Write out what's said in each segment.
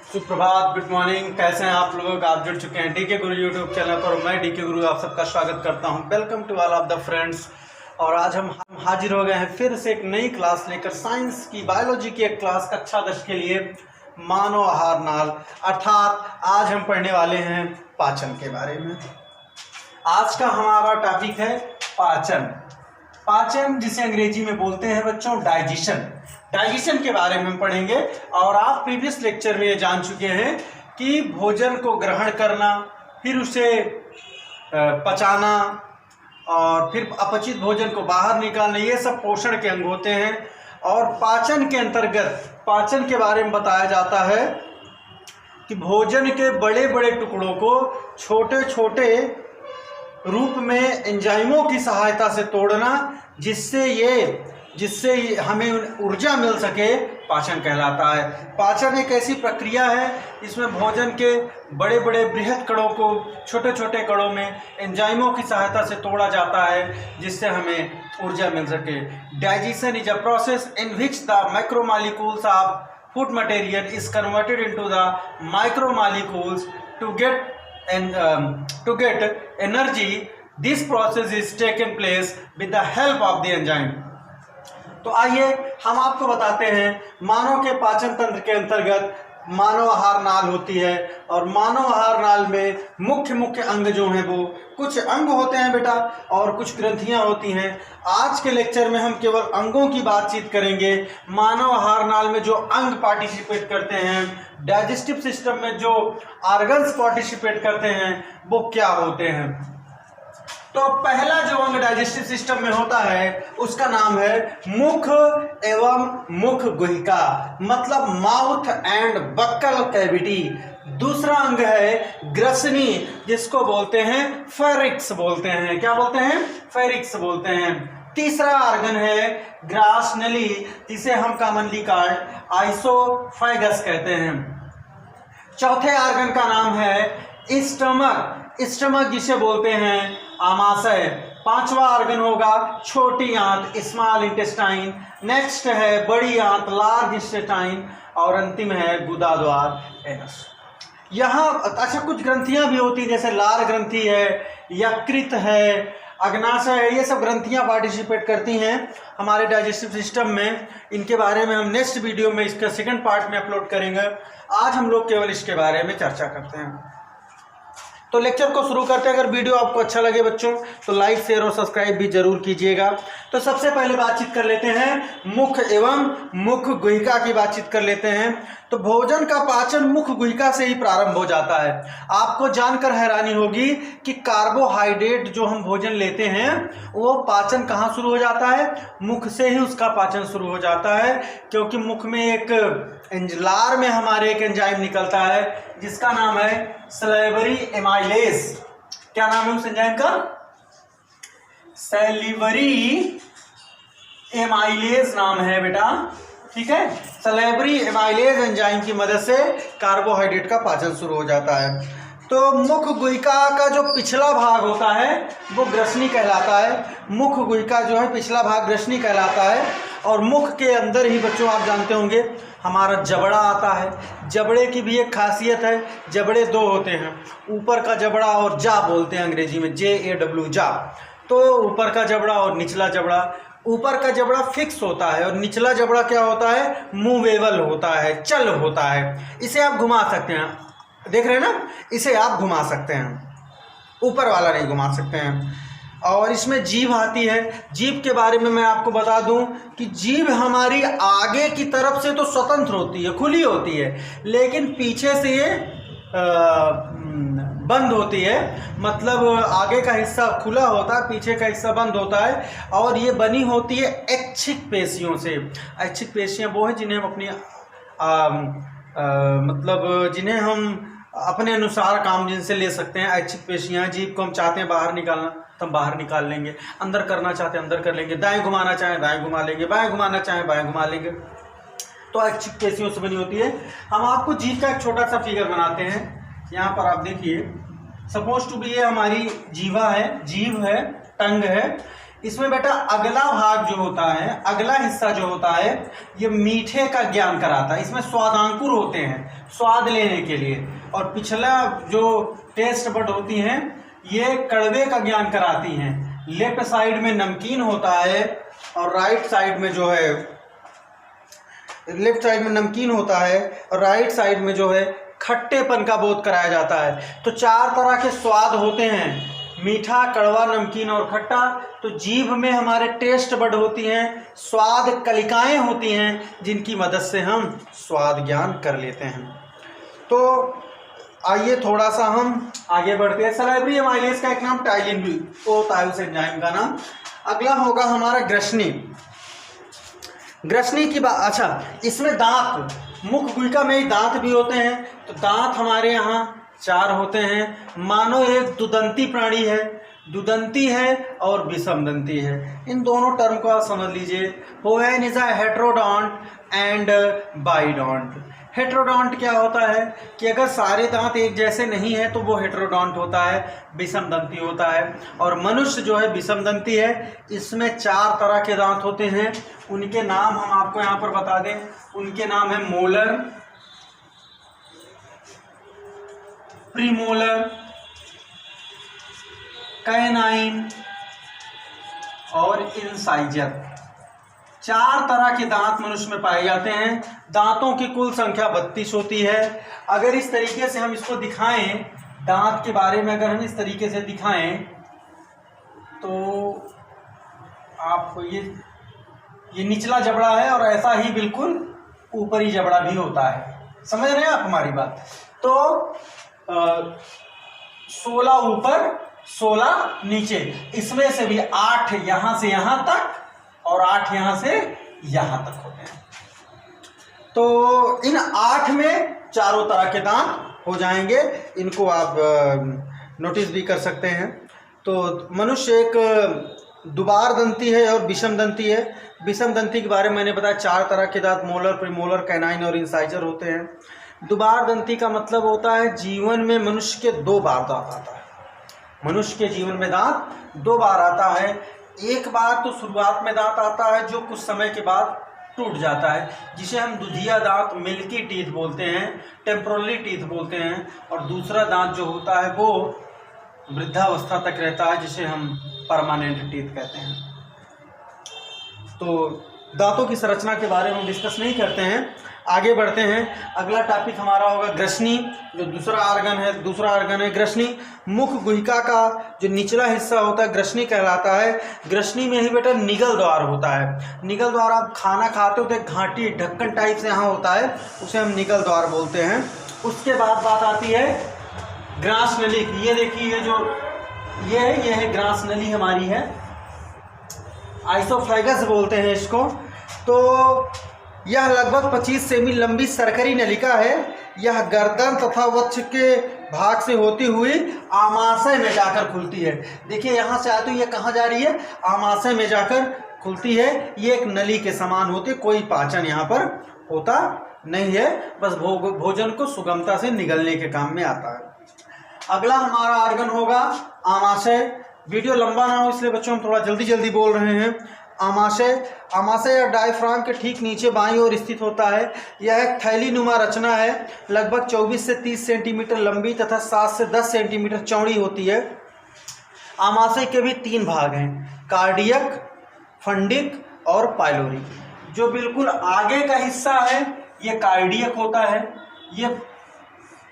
सुप्रभात, good morning. कैसे हैं आप लोग? आप जुड़ चुके हैं डीके गुरु यूट्यूब चैनल पर। मैं डीके गुरु आप सबका स्वागत करता हूं। Welcome to all of the friends. और आज हम हाजिर हो गए हैं फिर से एक नई क्लास लेकर, साइंस की, बायोलॉजी की एक क्लास कक्षा 10 के लिए, मानव आहार नाल। अर्थात आज हम पढ़ने वाले हैं पाचन के बारे में। आज का हमारा टॉपिक है पाचन। पाचन जिसे अंग्रेजी में बोलते हैं बच्चों डाइजेशन। डाइजेशन के बारे में हम पढ़ेंगे। और आप प्रीवियस लेक्चर में ये जान चुके हैं कि भोजन को ग्रहण करना, फिर उसे पचाना और फिर अपचित भोजन को बाहर निकालना, ये सब पोषण के अंग होते हैं। और पाचन के अंतर्गत पाचन के बारे में बताया जाता है कि भोजन के बड़े बड़े टुकड़ों को छोटे छोटे रूप में एंजाइमों की सहायता से तोड़ना, जिससे हमें ऊर्जा मिल सके, पाचन कहलाता है। पाचन एक ऐसी प्रक्रिया है इसमें भोजन के बड़े बड़े बृहद कणों को छोटे छोटे कणों में एंजाइमों की सहायता से तोड़ा जाता है, जिससे हमें ऊर्जा मिल सके। Digestion is a process in which the macromolecules of food material is converted into the micromolecules to get energy. This process is taken place with the help of the enzyme. तो आइए हम आपको बताते हैं, मानव के पाचन तंत्र के अंतर्गत मानव आहार नाल होती है। और मानव आहार नाल में मुख्य अंग जो हैं वो कुछ अंग होते हैं बेटा, और कुछ ग्रंथियां होती हैं। आज के लेक्चर में हम केवल अंगों की बातचीत करेंगे। मानव आहार नाल में जो अंग पार्टिसिपेट करते हैं, डाइजेस्टिव सिस्टम में जो ऑर्गन्स पार्टिसिपेट करते हैं, वो क्या होते हैं। तो पहला जो अंग डाइजेस्टिव सिस्टम में होता है उसका नाम है मुख एवं मुख गुहिका, मतलब माउथ एंड बक्कल कैविटी। दूसरा अंग है ग्रसनी, जिसको बोलते हैं फेरिक्स बोलते हैं। क्या बोलते हैं? फेरिक्स बोलते हैं। तीसरा ऑर्गन है ग्रास नली, जिसे हम कॉमनली कॉल्ड आइसोफेगस कहते हैं। चौथे ऑर्गन का नाम है स्टमक, जिसे बोलते हैं आमाशय। पांचवा ऑर्गन होगा छोटी आंत, स्मॉल इंटेस्टाइन। नेक्स्ट है बड़ी आंत, लार्ज इंटेस्टाइन। और अंतिम है गुदाद्वार, एनस। यहाँ अच्छा कुछ ग्रंथियां भी होती हैं, जैसे लार ग्रंथि है, यकृत है, अग्नाशय है। ये सब ग्रंथियां पार्टिसिपेट करती हैं हमारे डाइजेस्टिव सिस्टम में। इनके बारे में हम नेक्स्ट वीडियो में, इसका सेकंड पार्ट में अपलोड करेंगे। आज हम लोग केवल इसके बारे में चर्चा करते हैं। तो लेक्चर को शुरू करते हैं। अगर वीडियो आपको अच्छा लगे बच्चों तो लाइक, शेयर और सब्सक्राइब भी जरूर कीजिएगा। तो सबसे पहले बातचीत कर लेते हैं मुख एवं मुख गुहिका की बातचीत कर लेते हैं। तो भोजन का पाचन मुख गुहिका से ही प्रारंभ हो जाता है। आपको जानकर हैरानी होगी कि कार्बोहाइड्रेट जो हम भोजन लेते हैं वो पाचन कहाँ शुरू हो जाता है? मुख से ही उसका पाचन शुरू हो जाता है, क्योंकि मुख में एक लार में हमारे एक एंजाइम निकलता है जिसका नाम है सैलिवरी एमाइलेज। क्या नाम है उस एंजाइम का? सैलिवरी एमाइलेज नाम है बेटा, ठीक है। सैलिवरी एमाइलेज एंजाइम की मदद से कार्बोहाइड्रेट का पाचन शुरू हो जाता है। तो मुख गुहिका का जो पिछला भाग होता है वो ग्रसनी कहलाता है। मुख गुहिका जो है पिछला भाग ग्रसनी कहलाता है। और मुख के अंदर ही बच्चों आप जानते होंगे हमारा जबड़ा आता है। जबड़े की भी एक खासियत है, जबड़े दो होते हैं, ऊपर का जबड़ा और जा बोलते हैं अंग्रेजी में, JAW, जा। तो ऊपर का जबड़ा और निचला जबड़ा। ऊपर का जबड़ा फिक्स होता है और निचला जबड़ा क्या होता है? मूवेबल होता है, चल होता है। इसे आप घुमा सकते हैं, देख रहे हैं ना, इसे आप घुमा सकते हैं, ऊपर वाला नहीं घुमा सकते हैं। और इसमें जीभ आती है। जीभ के बारे में मैं आपको बता दूं कि जीभ हमारी आगे की तरफ से तो स्वतंत्र होती है, खुली होती है, लेकिन पीछे से ये बंद होती है। मतलब आगे का हिस्सा खुला होता है, पीछे का हिस्सा बंद होता है। और ये बनी होती है ऐच्छिक पेशियों से। ऐच्छिक पेशियां वो है जिन्हें हम अपनी मतलब जिन्हें हम अपने अनुसार काम जिनसे ले सकते हैं। ऐच्छिक पेशियां। जीभ को हम चाहते हैं बाहर निकालना तो हम बाहर निकाल लेंगे, अंदर करना चाहते हैं अंदर कर लेंगे, दाएं घुमाना चाहें दाएं घुमा लेंगे, बाएं घुमाना चाहें बाएं घुमा लेंगे। तो ऐच्छिक पेशियों से बनी होती है। हम आपको जीभ का एक छोटा सा फिगर बनाते हैं। यहाँ पर आप देखिए, सपोज टू बी ये हमारी जीवा है, जीभ है, टंग है। इसमें बेटा अगला भाग जो होता है, अगला हिस्सा जो होता है, ये मीठे का ज्ञान कराता है। इसमें स्वादांकुर होते हैं स्वाद लेने के लिए, और पिछला जो टेस्ट बड होती हैं ये कड़वे का ज्ञान कराती हैं। लेफ्ट साइड में नमकीन होता है और राइट साइड में जो है, लेफ्ट साइड में नमकीन होता है और राइट साइड में जो है खट्टेपन का बोध कराया जाता है। तो 4 तरह के स्वाद होते हैं, मीठा, कड़वा, नमकीन और खट्टा। तो जीभ में हमारे टेस्ट बड होती हैं, स्वाद कलिकाएं होती हैं, जिनकी मदद से हम स्वाद ज्ञान कर लेते हैं। तो आइए थोड़ा सा हम आगे बढ़ते हैं। सलाइवरी एमाइलेज का एक नाम टाइलिन भी होता है उस एंजाइम का नाम। अगला होगा हमारा ग्रसनी। ग्रसनी की बात, अच्छा इसमें दांत, मुख गुहिका में ही दांत भी होते हैं। तो दांत हमारे यहाँ 4 होते हैं। मानो एक दुदंती प्राणी है, दुदंती है और विषमदंती है। इन दोनों टर्म को आप समझ लीजिए। Human is a heterodont and diphyodont. Heterodont क्या होता है कि अगर सारे दांत एक जैसे नहीं है तो वो हेट्रोडोंट होता है, विषमदंती होता है। और मनुष्य जो है विषमदंती है। इसमें 4 तरह के दांत होते हैं, उनके नाम हम आपको यहाँ पर बता दें। उनके नाम है मोलर, प्रीमोलर, कैनाइन और इंसाइजर। 4 तरह के दांत मनुष्य में पाए जाते हैं। दांतों की कुल संख्या 32 होती है। अगर इस तरीके से हम इसको दिखाएं, दांत के बारे में अगर हम इस तरीके से दिखाएं तो आपको ये निचला जबड़ा है और ऐसा ही बिल्कुल ऊपरी जबड़ा भी होता है। समझ रहे हैं आप हमारी बात? तो 16 ऊपर 16 नीचे, इसमें से भी 8 यहां से यहां तक और 8 यहां से यहां तक होते हैं। तो इन 8 में चारों तरह के दांत हो जाएंगे। इनको आप नोटिस भी कर सकते हैं। तो मनुष्य एक दुबार दंती है और विषम दंती है। विषम दंती के बारे में मैंने बताया 4 तरह के दांत मोलर, प्रीमोलर, कैनाइन और इंसाइजर होते हैं। दुबार दंती का मतलब होता है जीवन में मनुष्य के 2 बार दांत आता है। मनुष्य के जीवन में दांत 2 बार आता है। एक बार तो शुरुआत में दांत आता है जो कुछ समय के बाद टूट जाता है, जिसे हम दुधिया दांत, मिल्की टीथ बोलते हैं, टेम्पोररी टीथ बोलते हैं। और दूसरा दांत जो होता है वो वृद्धावस्था तक रहता है, जिसे हम परमानेंट टीथ कहते हैं। तो दांतों की संरचना के बारे में हम डिस्कस नहीं करते हैं, आगे बढ़ते हैं। अगला टॉपिक हमारा होगा ग्रसनी, जो दूसरा ऑर्गन है ग्रसनी। मुख गुहिका का जो निचला हिस्सा होता है ग्रसनी कहलाता है। ग्रसनी में ही बेटा निगल द्वार होता है। निगल द्वार आप खाना खाते हो तो एक घाटी ढक्कन टाइप से यहाँ होता है, उसे हम निगल द्वार बोलते हैं। उसके बाद बात आती है ग्रास नली की। ये देखिए ये है ग्रास नली हमारी है, आइसोफेगस बोलते हैं इसको। तो यह लगभग 25 सेमी लंबी सरकरी नलिका है। यह गर्दन तथा वक्ष के भाग से होती हुई आमाशय में जाकर खुलती है। देखिए यहाँ से आती हुई ये कहाँ जा रही है, आमाशय में जाकर खुलती है। ये एक नली के समान होती है, कोई पाचन यहाँ पर होता नहीं है, बस भोजन को सुगमता से निगलने के काम में आता है। अगला हमारा ऑर्गन होगा आमाशय। वीडियो लंबा ना हो इसलिए बच्चों हम थोड़ा जल्दी बोल रहे हैं। आमाशय या डायफ्राम के ठीक नीचे बाईं ओर स्थित होता है। यह एक थैली नुमा रचना है, लगभग 24 से 30 सेंटीमीटर लंबी तथा 7 से 10 सेंटीमीटर चौड़ी होती है। आमाशय के भी 3 भाग हैं, कार्डियक, फंडिक और पाइलोरिक। जो बिल्कुल आगे का हिस्सा है ये कार्डियक होता है, ये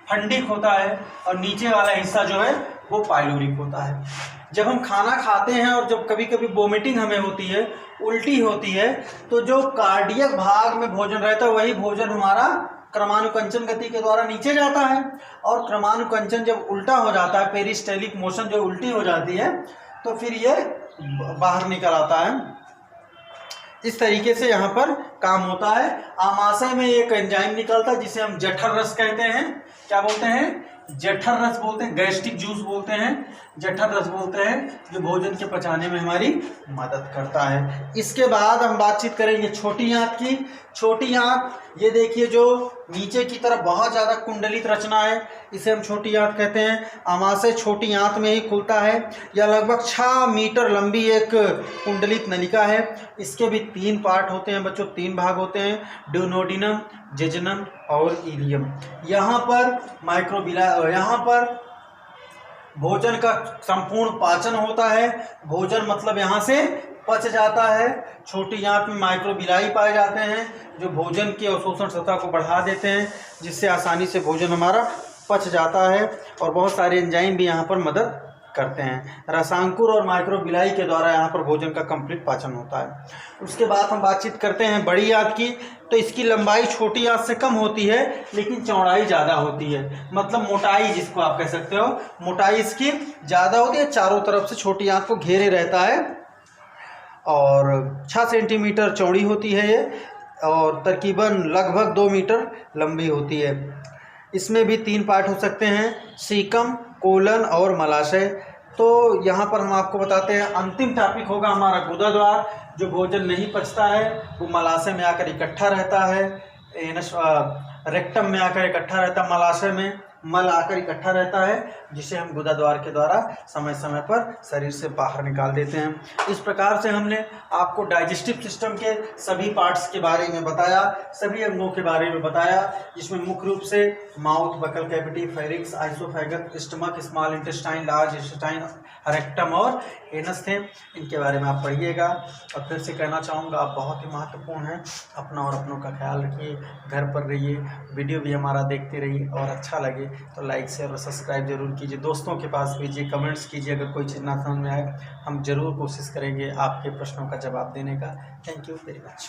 फंडिक होता है, और नीचे वाला हिस्सा जो है वो पाइलोरिक होता है। जब हम खाना खाते हैं और जब कभी कभी वोमिटिंग हमें होती है, उल्टी होती है, तो जो कार्डियक भाग में भोजन रहता है वही भोजन हमारा क्रमानुकंचन गति के द्वारा नीचे जाता है। और क्रमानुकंचन जब उल्टा हो जाता है, पेरिस्टेलिक मोशन जो उल्टी हो जाती है, तो फिर ये बाहर निकल आता है। इस तरीके से यहाँ पर काम होता है। आमाशय में एक एंजाइम निकलता है जिसे हम जठर रस कहते हैं। क्या बोलते हैं? जठर रस बोलते हैं, गैस्ट्रिक जूस बोलते हैं। जठर रस बोलते हैं, जो भोजन के पचाने में हमारी मदद करता है। इसके बाद हम बातचीत करेंगे छोटी आंत की। छोटी आंत, ये देखिए जो नीचे की तरफ बहुत ज़्यादा कुंडलित रचना है, इसे हम छोटी आंत कहते हैं। आमाशय छोटी आंत में ही खुलता है। यह लगभग 6 मीटर लंबी एक कुंडलित नलिका है। इसके भी 3 पार्ट होते हैं बच्चों, 3 भाग होते हैं, ड्यूोडेनम, जेजुनम और इलियम। यहाँ पर भोजन का संपूर्ण पाचन होता है। भोजन मतलब यहाँ से पच जाता है। छोटी आंत में माइक्रोबिलाई पाए जाते हैं जो भोजन की अवशोषण क्षमता को बढ़ा देते हैं, जिससे आसानी से भोजन हमारा पच जाता है। और बहुत सारे एंजाइम भी यहाँ पर मदद करते हैं। रसांकुर और माइक्रोबिलाई के द्वारा यहाँ पर भोजन का कंप्लीट पाचन होता है। उसके बाद हम बातचीत करते हैं बड़ी आंत की। तो इसकी लंबाई छोटी आंत से कम होती है, लेकिन चौड़ाई ज़्यादा होती है। मतलब मोटाई जिसको आप कह सकते हो, मोटाई इसकी ज़्यादा होती है। चारों तरफ से छोटी आंत को घेरे रहता है और 6 सेंटीमीटर चौड़ी होती है ये, और तकरीबन लगभग 2 मीटर लंबी होती है। इसमें भी 3 पार्ट हो सकते हैं, सीकम, कोलन और मलाशय। तो यहाँ पर हम आपको बताते हैं, अंतिम टॉपिक होगा हमारा गुदाद्वार। जो भोजन नहीं पचता है वो मलाशय में आकर इकट्ठा रहता है, रेक्टम में आकर इकट्ठा रहता है, मलाशय में मल आकर इकट्ठा रहता है, जिसे हम गुदाद्वार के द्वारा समय समय पर शरीर से बाहर निकाल देते हैं। इस प्रकार से हमने आपको डाइजेस्टिव सिस्टम के सभी पार्ट्स के बारे में बताया, सभी अंगों के बारे में बताया, जिसमें मुख्य रूप से mouth, buccal cavity, pharynx, oesophagus, stomach, small intestine, large intestine, rectum और एनस थे। इनके बारे में आप पढ़िएगा। और फिर से कहना चाहूँगा, आप बहुत ही महत्वपूर्ण हैं। अपना और अपनों का ख्याल रखिए, घर पर रहिए, वीडियो भी हमारा देखते रहिए, और अच्छा लगे तो लाइक, शेयर और सब्सक्राइब जरूर कीजिए, दोस्तों के पास भेजिए, कमेंट्स कीजिए। अगर कोई चीज़ ना समझ में आए, हम जरूर कोशिश करेंगे आपके प्रश्नों का जवाब देने का। Thank you very much.